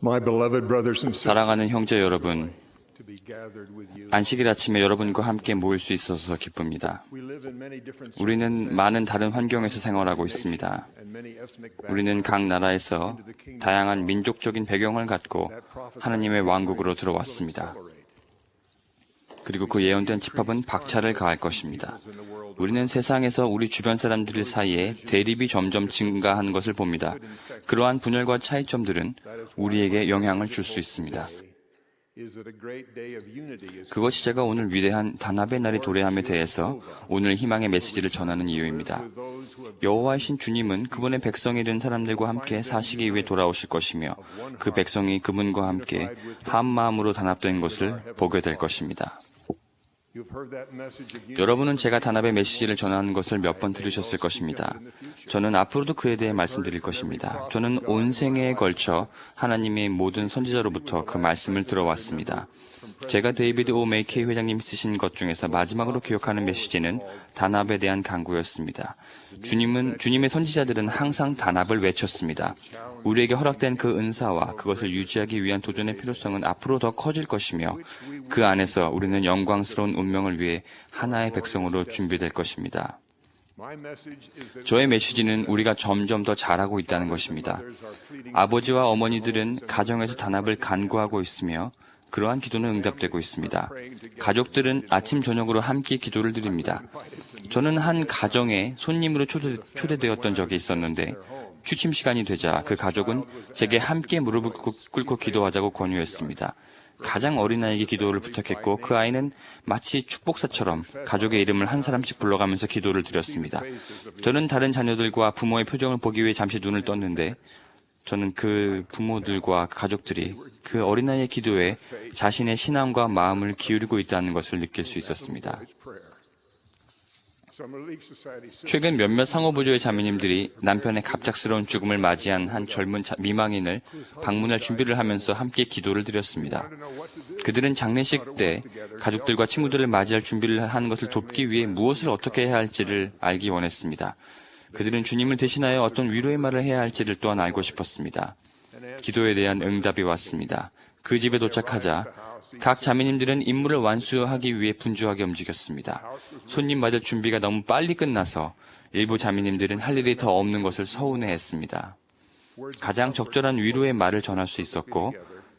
My beloved brothers and sisters, 사랑하는 형제 여러분, to be gathered with you. 안식일 아침에 여러분과 함께 모일 수 있어서 기쁩니다. We live in many different 우리는 많은 다른 환경에서 생활하고 있습니다. and many ethnic 우리는 각 나라에서 다양한 민족적인 배경을 갖고 하나님의 왕국으로 들어왔습니다. 그리고 그 예언된 집합은 박차를 가할 것입니다. 우리는 세상에서 우리 주변 사람들 사이에 대립이 점점 증가하는 것을 봅니다. 그러한 분열과 차이점들은 우리에게 영향을 줄 수 있습니다. is that a great day of unity is 그것이 제가 오늘 위대한 단합의 날이 도래함에 대해서 오늘 희망의 메시지를 전하는 이유입니다. 여호와이신 주님은 그분의 백성이 된 사람들과 함께 사시기 위해 돌아오실 것이며 그 백성이 그분과 함께 한 마음으로 단합된 것을 보게 될 것입니다. You've heard that message of unity. 여러분은 제가 단합의 메시지를 전하는 것을 몇 번 들으셨을 것입니다. 저는 앞으로도 그에 대해 말씀드릴 것입니다. 저는 온 생애에 걸쳐 하나님의 모든 선지자로부터 그 말씀을 들어왔습니다. 제가 데이비드 오 메이케이 회장님이 쓰신 것 중에서 마지막으로 기억하는 메시지는 단합에 대한 강구였습니다. 주님의 선지자들은 항상 단합을 외쳤습니다. 우리에게 허락된 그 은사와 그것을 유지하기 위한 도전의 필요성은 앞으로 더 커질 것이며 그 안에서 우리는 영광스러운 운명을 위해 하나의 백성으로 준비될 것입니다. My message is that 저의 메시지는 우리가 점점 더 잘하고 있다는 것입니다. 아버지와 어머니들은 가정에서 단합을 간구하고 있으며 그러한 기도는 응답되고 있습니다. 가족들은 아침 저녁으로 함께 기도를 드립니다. 저는 한 가정에 손님으로 초대되었던 적이 있었는데 취침 시간이 되자 그 가족은 제게 함께 무릎을 꿇고 기도하자고 권유했습니다. 가장 어린 아이에게 기도를 부탁했고 그 아이는 마치 축복사처럼 가족의 이름을 한 사람씩 불러가면서 기도를 드렸습니다. 저는 다른 자녀들과 부모의 표정을 보기 위해 잠시 눈을 떴는데 저는 그 부모들과 가족들이 그 어린아이의 기도에 자신의 신앙과 마음을 기울이고 있다는 것을 느낄 수 있었습니다. some relief society 최근 몇몇 상호부조의 자매님들이 남편의 갑작스러운 죽음을 맞이한 한 젊은 미망인을 방문할 준비를 하면서 함께 기도를 드렸습니다. 그들은 장례식 때 가족들과 친구들을 맞이할 준비를 하는 것을 돕기 위해 무엇을 어떻게 해야 할지를 알기 원했습니다. 그들은 주님을 대신하여 어떤 위로의 말을 해야 할지를 또한 알고 싶었습니다. 기도에 대한 응답이 왔습니다. 그 집에 도착하자 각 자매님들은 임무를 완수하기 위해 분주하게 움직였습니다. 손님 맞을 준비가 너무 빨리 끝나서 일부 자매님들은 할 일이 더 없는 것을 서운해했습니다. 가장 적절한 위로의 말을 전할 수 있었고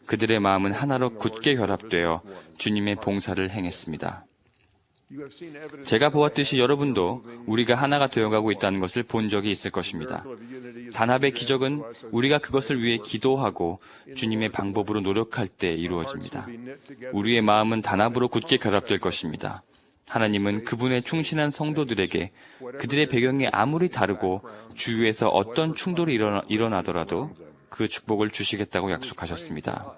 그들의 마음은 하나로 굳게 결합되어 주님의 봉사를 행했습니다. 제가 보았듯이 여러분도 우리가 하나가 되어가고 있다는 것을 본 적이 있을 것입니다. 단합의 기적은 우리가 그것을 위해 기도하고 주님의 방법으로 노력할 때 이루어집니다. 우리의 마음은 단합으로 굳게 결합될 것입니다. 하나님은 그분의 충실한 성도들에게 그들의 배경이 아무리 다르고 주위에서 어떤 충돌이 일어나더라도 그 축복을 주시겠다고 약속하셨습니다.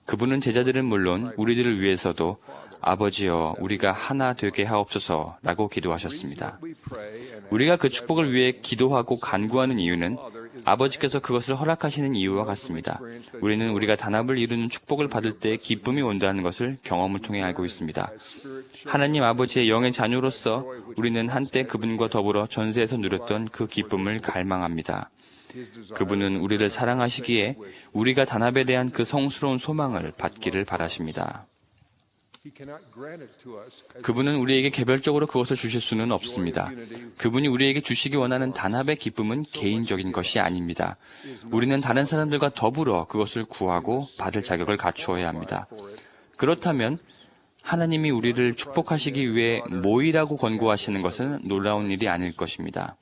그분은 제자들은 물론 우리들을 위해서도 아버지여 우리가 하나 되게 하옵소서라고 기도하셨습니다. 우리가 그 축복을 위해 기도하고 간구하는 이유는 아버지께서 그것을 허락하시는 이유와 같습니다. 우리는 우리가 단합을 이루는 축복을 받을 때 기쁨이 온다는 것을 경험을 통해 알고 있습니다. 하나님 아버지의 영의 자녀로서 우리는 한때 그분과 더불어 전세에서 누렸던 그 기쁨을 갈망합니다. 그분은 우리를 사랑하시기에 우리가 단합에 대한 그 성스러운 소망을 받기를 바라십니다. 그분은 우리에게 개별적으로 그것을 주실 수는 없습니다. 그분이 우리에게 주시기 원하는 단합의 기쁨은 개인적인 것이 아닙니다. 우리는 다른 사람들과 더불어 그것을 구하고 받을 자격을 갖추어야 합니다. 그렇다면 하나님이 우리를 축복하시기 위해 모이라고 권고하시는 것은 놀라운 일이 아닐 것입니다.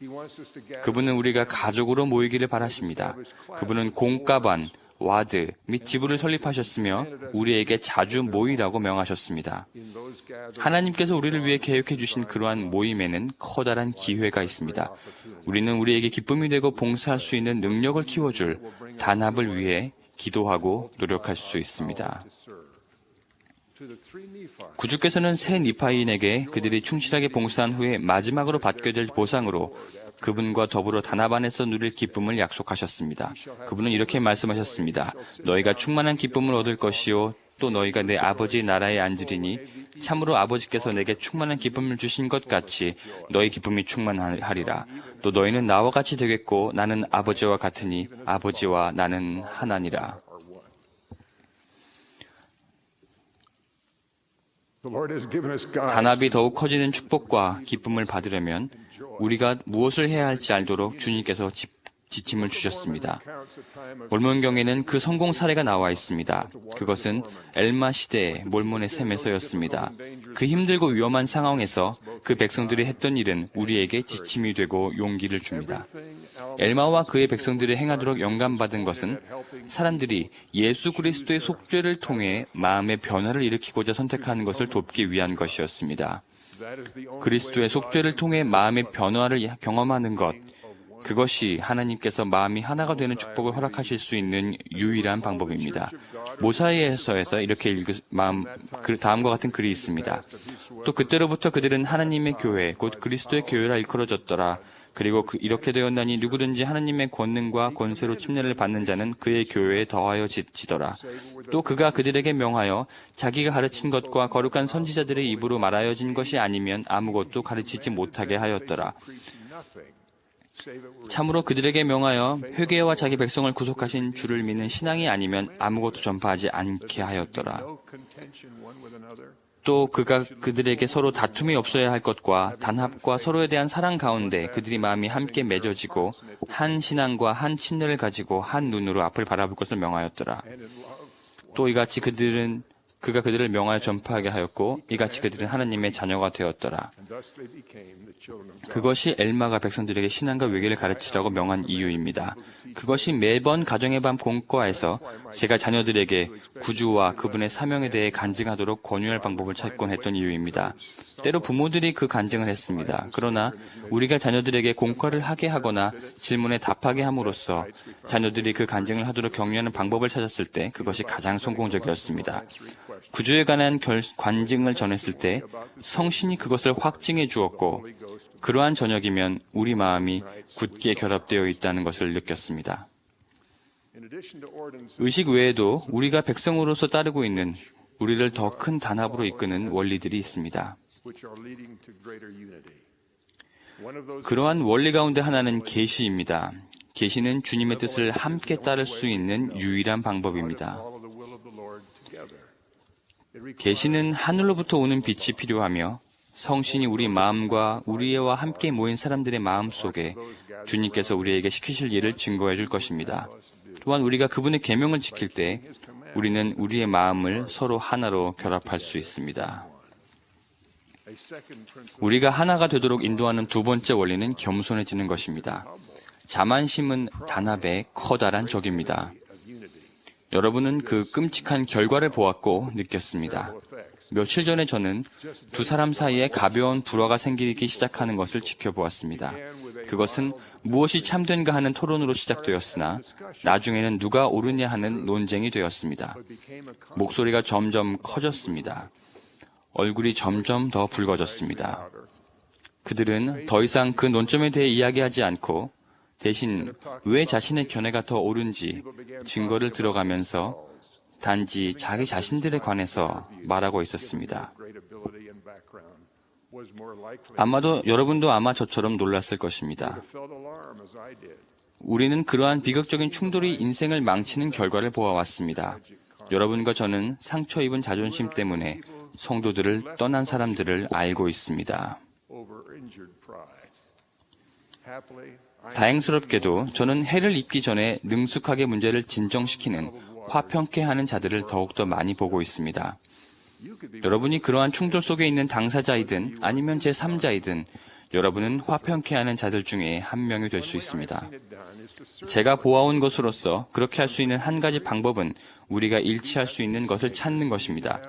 그분은 우리가 가족으로 모이기를 바라십니다. 그분은 공가반, 와드 및 지부를 설립하셨으며 우리에게 자주 모이라고 명하셨습니다. 하나님께서 우리를 위해 계획해 주신 그러한 모임에는 커다란 기회가 있습니다. 우리는 우리에게 기쁨이 되고 봉사할 수 있는 능력을 키워줄 단합을 위해 기도하고 노력할 수 있습니다. 구주께서는 새 니파인에게 그들이 충실하게 봉사한 후에 마지막으로 받게 될 보상으로 그분과 더불어 단합 안에서 누릴 기쁨을 약속하셨습니다. 그분은 이렇게 말씀하셨습니다. 너희가 충만한 기쁨을 얻을 것이요 또 너희가 내 아버지 나라에 앉으리니 참으로 아버지께서 내게 충만한 기쁨을 주신 것 같이 너희 기쁨이 충만하리라. 또 너희는 나와 같이 되겠고 나는 아버지와 같으니 아버지와 나는 하나니라. The Lord has given us God. 단합이 더욱 커지는 축복과 기쁨을 받으려면 우리가 무엇을 해야 할지 알도록 주님께서 지침을 주셨습니다. 몰몬경에는 그 성공 사례가 나와 있습니다. 그것은 엘마 시대의 몰몬의 셈에서였습니다. 그 힘들고 위험한 상황에서 그 백성들이 했던 일은 우리에게 지침이 되고 용기를 줍니다. 엘마와 그의 백성들이 행하도록 영감받은 것은 사람들이 예수 그리스도의 속죄를 통해 마음의 변화를 일으키고자 선택하는 것을 돕기 위한 것이었습니다. 그리스도의 속죄를 통해 마음의 변화를 경험하는 것, 그것이 하나님께서 마음이 하나가 되는 축복을 허락하실 수 있는 유일한 방법입니다. 모사이에서에서 이렇게 다음과 같은 글이 있습니다. 또 그때로부터 그들은 하나님의 교회, 곧 그리스도의 교회라 일컬어졌더라. 그리고 이렇게 되었나니 누구든지 하나님의 권능과 권세로 침례를 받는 자는 그의 교회에 더하여 지더라. 또 그가 그들에게 명하여 자기가 가르친 것과 거룩한 선지자들의 입으로 말하여진 것이 아니면 아무것도 가르치지 못하게 하였더라. 참으로 그들에게 명하여 회개와 자기 백성을 구속하신 주를 믿는 신앙이 아니면 아무것도 전파하지 않게 하였더라. 또 그가 그들에게 서로 다툼이 없어야 할 것과 단합과 서로에 대한 사랑 가운데 그들이 마음이 함께 맺어지고 한 신앙과 한 친례를 가지고 한 눈으로 앞을 바라볼 것을 명하였더라. 또 이같이 그가 그들을 명하여 전파하게 하였고 이같이 그들은 하나님의 자녀가 되었더라. 그것이 엘마가 백성들에게 신앙과 외교를 가르치라고 명한 이유입니다. 그것이 매번 가정의 밤 공과에서 제가 자녀들에게 구주와 그분의 사명에 대해 간증하도록 권유할 방법을 찾곤 했던 이유입니다. 때로 부모들이 그 간증을 했습니다. 그러나 우리가 자녀들에게 공과를 하게 하거나 질문에 답하게 함으로써 자녀들이 그 간증을 하도록 격려하는 방법을 찾았을 때 그것이 가장 성공적이었습니다. 구주에 관한 관증을 전했을 때 성신이 그것을 확증해 주었고 그러한 저녁이면 우리 마음이 굳게 결합되어 있다는 것을 느꼈습니다. 의식 외에도 우리가 백성으로서 따르고 있는 우리를 더 큰 단합으로 이끄는 원리들이 있습니다. 그러한 원리 가운데 하나는 계시입니다. 계시는 주님의 뜻을 함께 따를 수 있는 유일한 방법입니다. 계시는 하늘로부터 오는 빛이 필요하며 성신이 우리 마음과 우리와 함께 모인 사람들의 마음 속에 주님께서 우리에게 시키실 일을 증거해 줄 것입니다. 또한 우리가 그분의 계명을 지킬 때 우리는 우리의 마음을 서로 하나로 결합할 수 있습니다. 우리가 하나가 되도록 인도하는 두 번째 원리는 겸손해지는 것입니다. 자만심은 단합의 커다란 적입니다. 여러분은 그 끔찍한 결과를 보았고 느꼈습니다. 며칠 전에 저는 두 사람 사이에 가벼운 불화가 생기기 시작하는 것을 지켜보았습니다. 그것은 무엇이 참된가 하는 토론으로 시작되었으나 나중에는 누가 옳으냐 하는 논쟁이 되었습니다. 목소리가 점점 커졌습니다. 얼굴이 점점 더 붉어졌습니다. 그들은 더 이상 그 논점에 대해 이야기하지 않고 대신 왜 자신의 견해가 더 옳은지 증거를 들어가면서 단지 자기 자신들에 관해서 말하고 있었습니다. 아마도 여러분도 아마 저처럼 놀랐을 것입니다. 우리는 그러한 비극적인 충돌이 인생을 망치는 결과를 보아왔습니다. 여러분과 저는 상처 입은 자존심 때문에 성도들을 떠난 사람들을 알고 있습니다. 다행스럽게도 저는 해를 입기 전에 능숙하게 문제를 진정시키는 화평케 하는 자들을 더욱더 많이 보고 있습니다. 여러분이 그러한 충돌 속에 있는 당사자이든 아니면 제3자이든 여러분은 화평케 하는 자들 중에 한 명이 될 수 있습니다. 제가 보아온 것으로서 그렇게 할 수 있는 한 가지 방법은 우리가 일치할 수 있는 것을 찾는 것입니다.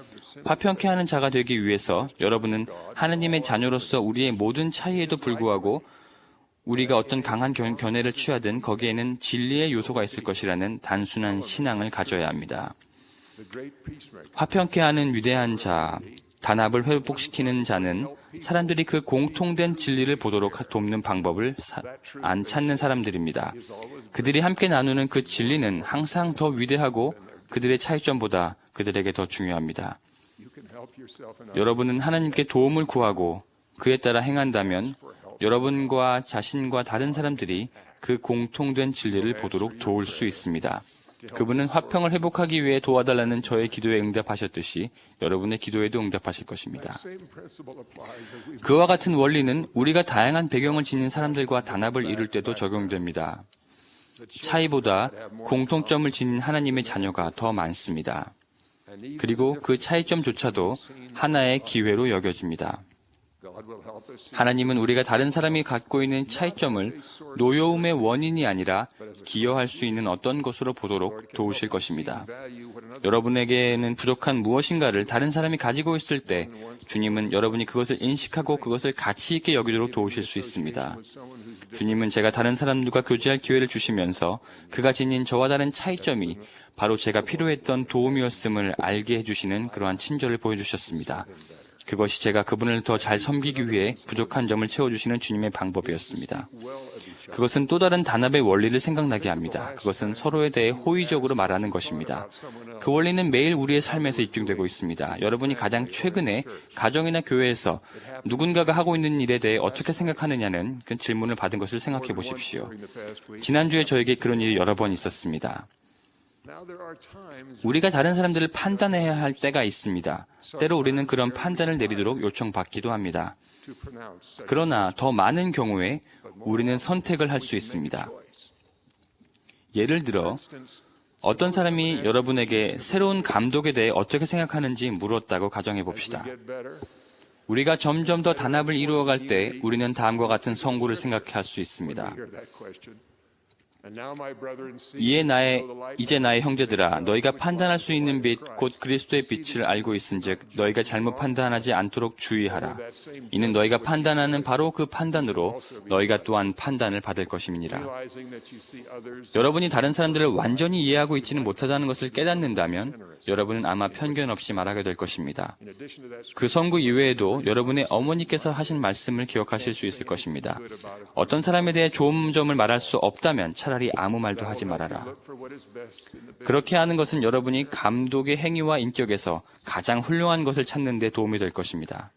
화평케 하는 자가 되기 위해서 여러분은 하나님의 자녀로서 우리의 모든 차이에도 불구하고 우리가 어떤 강한 견해를 취하든 거기에는 진리의 요소가 있을 것이라는 단순한 신앙을 가져야 합니다. 화평케 하는 위대한 자, 단합을 회복시키는 자는 사람들이 그 공통된 진리를 보도록 돕는 방법을 안 찾는 사람들입니다. 그들이 함께 나누는 그 진리는 항상 더 위대하고 그들의 차이점보다 그들에게 더 중요합니다. 여러분은 하나님께 도움을 구하고 그에 따라 행한다면 여러분과 자신과 다른 사람들이 그 공통된 진리를 보도록 도울 수 있습니다. 그분은 화평을 회복하기 위해 도와달라는 저의 기도에 응답하셨듯이 여러분의 기도에도 응답하실 것입니다. 그와 같은 원리는 우리가 다양한 배경을 지닌 사람들과 단합을 이룰 때도 적용됩니다. 차이보다 공통점을 지닌 하나님의 자녀가 더 많습니다. 그리고 그 차이점조차도 하나의 기회로 여겨집니다. 하나님은 우리가 다른 사람이 갖고 있는 차이점을 노여움의 원인이 아니라 기여할 수 있는 어떤 것으로 보도록 도우실 것입니다. 여러분에게는 부족한 무엇인가를 다른 사람이 가지고 있을 때 주님은 여러분이 그것을 인식하고 그것을 가치 있게 여기도록 도우실 수 있습니다. 주님은 제가 다른 사람들과 교제할 기회를 주시면서 그가 지닌 저와 다른 차이점이 바로 제가 필요했던 도움이었음을 알게 해주시는 그러한 친절을 보여주셨습니다. 그것이 제가 그분을 더 잘 섬기기 위해 부족한 점을 채워주시는 주님의 방법이었습니다. 그것은 또 다른 단합의 원리를 생각나게 합니다. 그것은 서로에 대해 호의적으로 말하는 것입니다. 그 원리는 매일 우리의 삶에서 입증되고 있습니다. 여러분이 가장 최근에 가정이나 교회에서 누군가가 하고 있는 일에 대해 어떻게 생각하느냐는 그 질문을 받은 것을 생각해 보십시오. 지난주에 저에게 그런 일이 여러 번 있었습니다. 우리가 다른 사람들을 판단해야 할 때가 있습니다. 때로 우리는 그런 판단을 내리도록 요청받기도 합니다. 그러나 더 많은 경우에 우리는 선택을 할 수 있습니다. 예를 들어 어떤 사람이 여러분에게 새로운 감독에 대해 어떻게 생각하는지 물었다고 가정해 봅시다. 우리가 점점 더 단합을 이루어갈 때 우리는 다음과 같은 성구를 생각할 수 있습니다. 이제 나의 형제들아, 너희가 판단할 수 있는 빛, 곧 그리스도의 빛을 알고 있은즉 너희가 잘못 판단하지 않도록 주의하라. 이는 너희가 판단하는 바로 그 판단으로 너희가 또한 판단을 받을 것임이니라. 여러분이 다른 사람들을 완전히 이해하고 있지는 못하다는 것을 깨닫는다면 여러분은 아마 편견 없이 말하게 될 것입니다. 그 선구 이외에도 여러분의 어머니께서 하신 말씀을 기억하실 수 있을 것입니다. 어떤 사람에 대해 좋은 점을 말할 수 없다면 차라리 아무 말도 하지 말아라. 그렇게 하는 것은 여러분이 감독의 행위와 인격에서 가장 훌륭한 것을 찾는 데 도움이 될 것입니다.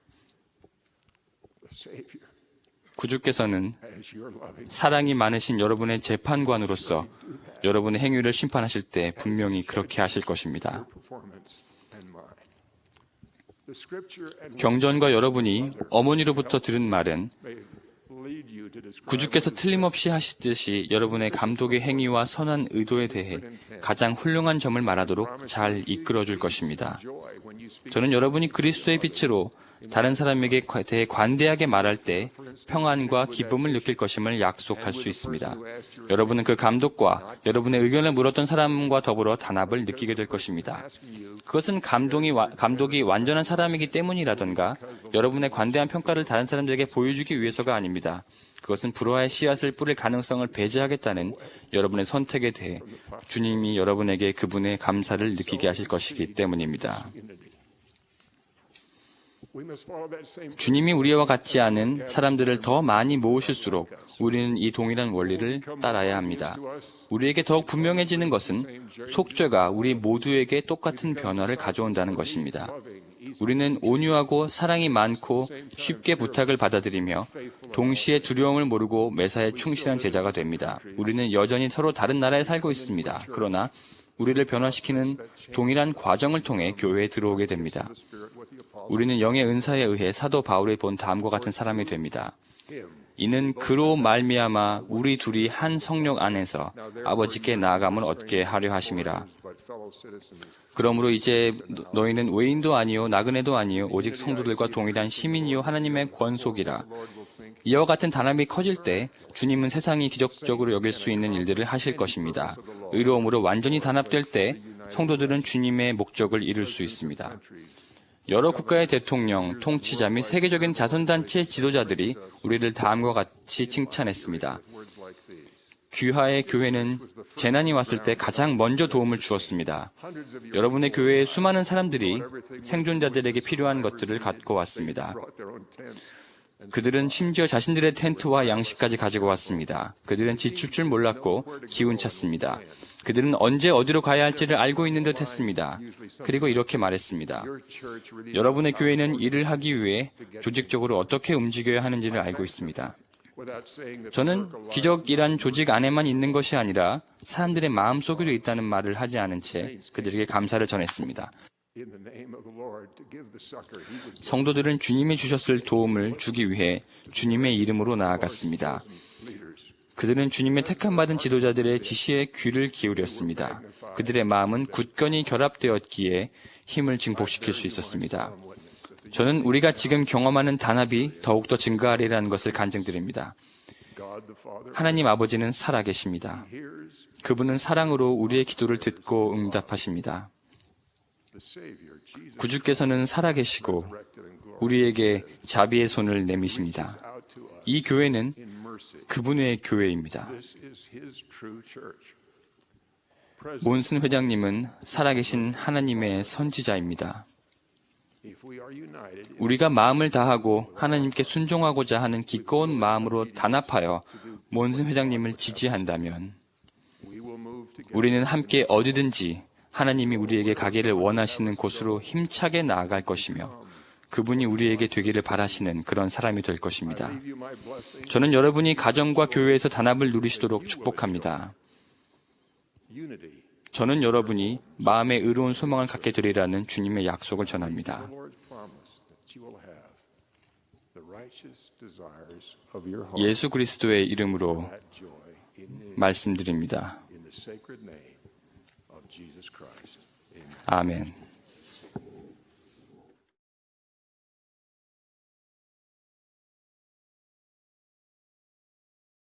구주께서는 사랑이 많으신 여러분의 재판관으로서 여러분의 행위를 심판하실 때 분명히 그렇게 하실 것입니다. 경전과 여러분이 어머니로부터 들은 말은 구주께서 틀림없이 하시듯이 여러분의 감독의 행위와 선한 의도에 대해 가장 훌륭한 점을 말하도록 잘 이끌어줄 것입니다. 저는 여러분이 그리스도의 빛으로 다른 사람에게 대해 관대하게 말할 때 평안과 기쁨을 느낄 것임을 약속할 수 있습니다. 여러분은 그 감독과 여러분의 의견을 물었던 사람과 더불어 단합을 느끼게 될 것입니다. 그것은 감독이 완전한 사람이기 때문이라던가 여러분의 관대한 평가를 다른 사람들에게 보여주기 위해서가 아닙니다. 그것은 불화의 씨앗을 뿌릴 가능성을 배제하겠다는 여러분의 선택에 대해 주님이 여러분에게 그분의 감사를 느끼게 하실 것이기 때문입니다. 주님이 우리와 같지 않은 사람들을 더 많이 모으실수록 우리는 이 동일한 원리를 따라야 합니다. 우리에게 더욱 분명해지는 것은 속죄가 우리 모두에게 똑같은 변화를 가져온다는 것입니다. 우리는 온유하고 사랑이 많고 쉽게 부탁을 받아들이며 동시에 두려움을 모르고 매사에 충실한 제자가 됩니다. 우리는 여전히 서로 다른 나라에 살고 있습니다. 그러나 우리를 변화시키는 동일한 과정을 통해 교회에 들어오게 됩니다. 우리는 영의 은사에 의해 사도 바울이 본 다음과 같은 사람이 됩니다. 이는 그로 말미암아 우리 둘이 한 성령 안에서 아버지께 나아감을 얻게 하려 하심이라. 그러므로 이제 너희는 외인도 아니요 나그네도 아니요 오직 성도들과 동일한 시민이요 하나님의 권속이라. 이와 같은 단합이 커질 때 주님은 세상이 기적적으로 여길 수 있는 일들을 하실 것입니다. 의로움으로 완전히 단합될 때 성도들은 주님의 목적을 이룰 수 있습니다. 여러 국가의 대통령, 통치자 및 세계적인 자선단체 지도자들이 우리를 다음과 같이 칭찬했습니다. 귀하의 교회는 재난이 왔을 때 가장 먼저 도움을 주었습니다. 여러분의 교회에 수많은 사람들이 생존자들에게 필요한 것들을 갖고 왔습니다. 그들은 심지어 자신들의 텐트와 양식까지 가지고 왔습니다. 그들은 지칠 줄 몰랐고 기운찼습니다. 그들은 언제 어디로 가야 할지를 알고 있는 듯 했습니다. 그리고 이렇게 말했습니다. 여러분의 교회는 일을 하기 위해 조직적으로 어떻게 움직여야 하는지를 알고 있습니다. 저는 기적이란 조직 안에만 있는 것이 아니라 사람들의 마음속에도 있다는 말을 하지 않은 채 그들에게 감사를 전했습니다. 성도들은 주님이 주셨을 도움을 주기 위해 주님의 이름으로 나아갔습니다. 그들은 주님의 택함받은 지도자들의 지시에 귀를 기울였습니다. 그들의 마음은 굳건히 결합되었기에 힘을 증폭시킬 수 있었습니다. 저는 우리가 지금 경험하는 단합이 더욱더 증가하리라는 것을 간증드립니다. 하나님 아버지는 살아계십니다. 그분은 사랑으로 우리의 기도를 듣고 응답하십니다. 구주께서는 살아계시고 우리에게 자비의 손을 내미십니다. 이 교회는 그분의 교회입니다. 몬슨 회장님은 살아계신 하나님의 선지자입니다. 우리가 마음을 다하고 하나님께 순종하고자 하는 기꺼운 마음으로 단합하여 몬슨 회장님을 지지한다면 우리는 함께 어디든지 하나님이 우리에게 가기를 원하시는 곳으로 힘차게 나아갈 것이며 그분이 우리에게 되기를 바라시는 그런 사람이 될 것입니다. 저는 여러분이 가정과 교회에서 단합을 누리시도록 축복합니다. 저는 여러분이 마음에 의로운 소망을 갖게 되리라는 주님의 약속을 전합니다. 예수 그리스도의 이름으로 말씀드립니다. 아멘.